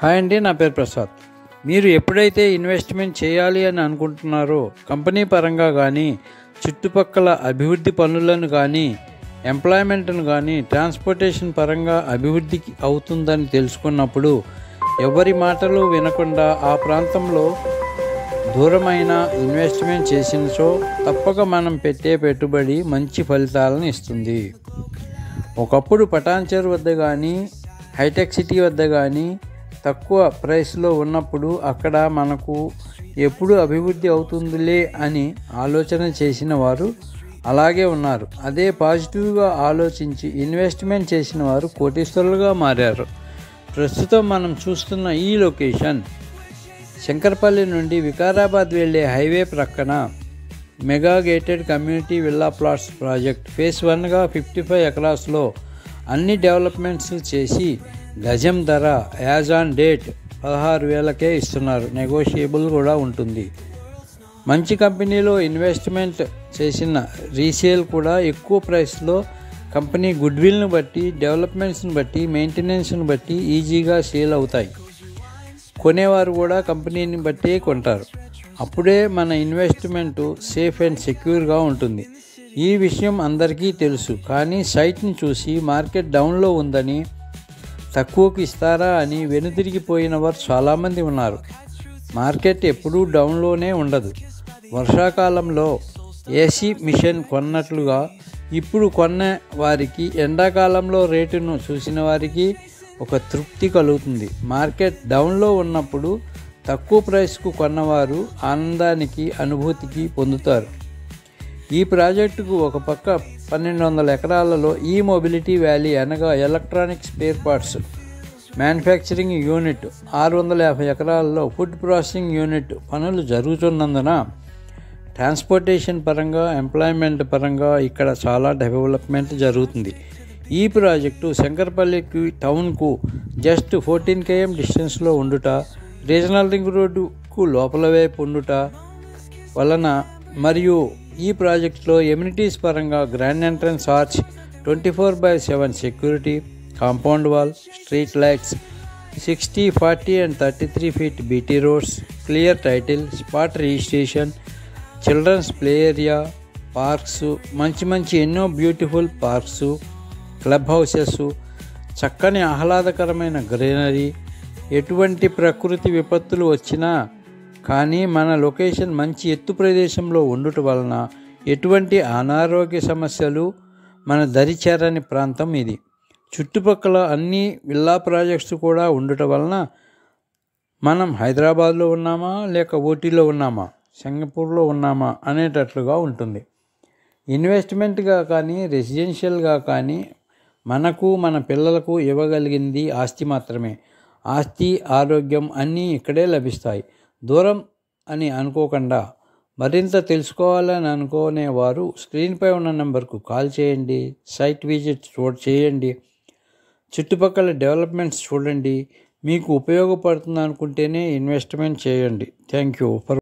Hi అండి, నా పేరు ప్రసాద్. మీరు ఎప్పుడైతే ఇన్వెస్ట్మెంట్ చేయాలి అని అనుకుంటున్నారో, కంపెనీ పరంగా కానీ, చుట్టుపక్కల అభివృద్ధి పనులను కానీ, ఎంప్లాయ్మెంట్ను కానీ, ట్రాన్స్పోర్టేషన్ పరంగా అభివృద్ధికి అవుతుందని తెలుసుకున్నప్పుడు ఎవరి మాటలు వినకుండా ఆ ప్రాంతంలో దూరమైన ఇన్వెస్ట్మెంట్ చేసినచో తప్పక మనం పెట్టే పెట్టుబడి మంచి ఫలితాలను ఇస్తుంది. ఒకప్పుడు పటాన్చెరు వద్ద కానీ, హైటెక్ సిటీ వద్ద కానీ తక్కువ ప్రైస్లో ఉన్నప్పుడు అక్కడ మనకు ఎప్పుడు అభివృద్ధి అవుతుందిలే అని ఆలోచన చేసిన వారు అలాగే ఉన్నారు. అదే పాజిటివ్గా ఆలోచించి ఇన్వెస్ట్మెంట్ చేసిన వారు కోటీశ్వరులుగా మారారు. ప్రస్తుతం మనం చూస్తున్న ఈ లొకేషన్ శంకరపల్లి నుండి వికారాబాద్ వెళ్ళే హైవే ప్రక్కన mega gated community villa plots project phase 1గా 55 ఎకరాస్లో అన్ని డెవలప్మెంట్స్ చేసి గజం ధర యాజ్ ఆన్ డేట్ 16,000కే ఇస్తున్నారు. నెగోషియబుల్ కూడా ఉంటుంది. మంచి కంపెనీలో ఇన్వెస్ట్మెంట్ చేసిన రీసేల్ కూడా ఎక్కువ ప్రైస్లో కంపెనీ గుడ్విల్ను బట్టి, డెవలప్మెంట్స్ని బట్టి, మెయింటెనెన్స్ని బట్టి ఈజీగా సేల్ అవుతాయి. కొనేవారు కూడా కంపెనీని బట్టి కొంటారు. అప్పుడే మన ఇన్వెస్ట్మెంట్ సేఫ్ అండ్ సెక్యూర్గా ఉంటుంది. ఈ విషయం అందరికీ తెలుసు. కానీ సైట్ని చూసి మార్కెట్ డౌన్లో ఉందని, తక్కువకు ఇస్తారా అని వెనుదిరిగిపోయిన వారు చాలామంది ఉన్నారు. మార్కెట్ ఎప్పుడూ డౌన్లోనే ఉండదు. వర్షాకాలంలో ఏసీ మిషన్ కొన్నట్లుగా ఇప్పుడు కొన్న వారికి ఎండాకాలంలో రేటును చూసిన వారికి ఒక తృప్తి కలుగుతుంది. మార్కెట్ డౌన్లో ఉన్నప్పుడు తక్కువ ప్రైస్కు కొన్నవారు ఆనందానికి, అనుభూతికి పొందుతారు. ఈ ప్రాజెక్టుకు ఒక పక్క 1,200 ఎకరాలలో ఈ మొబిలిటీ వ్యాలీ అనగా electronic spare parts manufacturing unit, 650 ఎకరాలలో ఫుడ్ ప్రాసెసింగ్ యూనిట్ పనులు జరుగుతున్నందున ట్రాన్స్పోర్టేషన్ పరంగా, ఎంప్లాయ్మెంట్ పరంగా ఇక్కడ చాలా డెవలప్మెంట్ జరుగుతుంది. ఈ ప్రాజెక్టు శంకరపల్లికి టౌన్కు జస్ట్ 14 km డిస్టెన్స్లో ఉండుట, రీజనల్ రింగ్ రోడ్డుకు లోపల వైపు ఉండుట వలన మరియు ఈ ప్రాజెక్టులో ఎమ్యూనిటీస్ పరంగా grand entrance arch, 24/7 security, compound wall, street lights, 60, 40 and 33 feet BT roads, clear title, spot registration, children's play area, parks, మంచి ఎన్నో బ్యూటిఫుల్ పార్క్స్, క్లబ్ హౌసెస్, చక్కని ఆహ్లాదకరమైన గ్రీనరీ, ఎటువంటి ప్రకృతి విపత్తులు వచ్చినా కానీ మన లొకేషన్ మంచి ఎత్తు ప్రదేశంలో ఉండుట వలన ఎటువంటి అనారోగ్య సమస్యలు మన దరిచేరని ప్రాంతం ఇది. చుట్టుపక్కల అన్ని విల్లా ప్రాజెక్ట్స్ కూడా ఉండుట వలన మనం హైదరాబాద్లో ఉన్నామా, లేక ఊటీలో ఉన్నామా, సింగపూర్లో ఉన్నామా అనేటట్లుగా ఉంటుంది. ఇన్వెస్ట్మెంట్గా కానీ, రెసిడెన్షియల్గా కానీ మనకు, మన పిల్లలకు ఇవ్వగలిగింది ఆస్తి మాత్రమే. ఆస్తి, ఆరోగ్యం అన్నీ ఇక్కడే లభిస్తాయి. దూరం అని అనుకోకుండా మరింత తెలుసుకోవాలని అనుకునేవారు స్క్రీన్పై ఉన్న నెంబర్కు కాల్ చేయండి. సైట్ విజిట్ చేయండి. చుట్టుపక్కల డెవలప్మెంట్స్ చూడండి. మీకు ఉపయోగపడుతుంది అనుకుంటేనే ఇన్వెస్ట్మెంట్ చేయండి. Thank you for